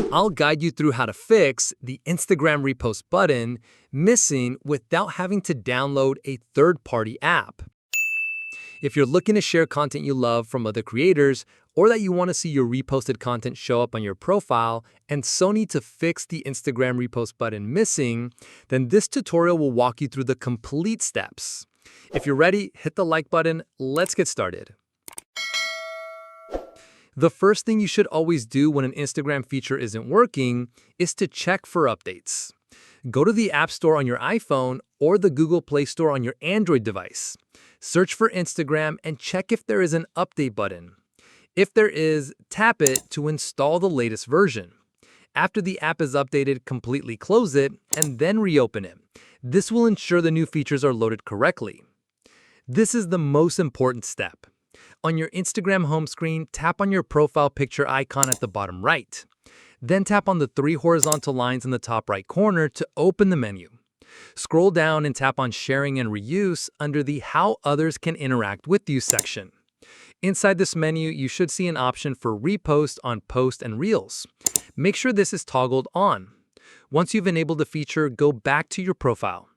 I'll guide you through how to fix the Instagram repost button missing without having to download a third-party app. If you're looking to share content you love from other creators, or that you want to see your reposted content show up on your profile and so need to fix the Instagram repost button missing, then this tutorial will walk you through the complete steps. If you're ready, hit the like button. Let's get started. The first thing you should always do when an Instagram feature isn't working is to check for updates. Go to the App Store on your iPhone or the Google Play Store on your Android device. Search for Instagram and check if there is an update button. If there is, tap it to install the latest version. After the app is updated, completely close it and then reopen it. This will ensure the new features are loaded correctly. This is the most important step. On your Instagram home screen, tap on your profile picture icon at the bottom right. Then tap on the 3 horizontal lines in the top right corner to open the menu. Scroll down and tap on Sharing and Reuse under the How Others Can Interact With You section. Inside this menu, you should see an option for Repost on Post and Reels. Make sure this is toggled on. Once you've enabled the feature, go back to your profile.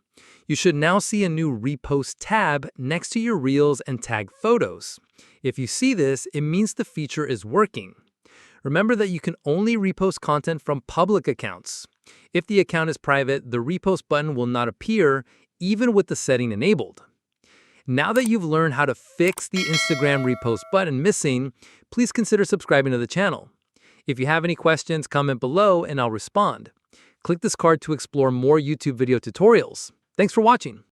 You should now see a new Repost tab next to your Reels and tag photos. If you see this, it means the feature is working. Remember that you can only repost content from public accounts. If the account is private, the repost button will not appear, even with the setting enabled. Now that you've learned how to fix the Instagram repost button missing, please consider subscribing to the channel. If you have any questions, comment below and I'll respond. Click this card to explore more YouTube video tutorials. Thanks for watching.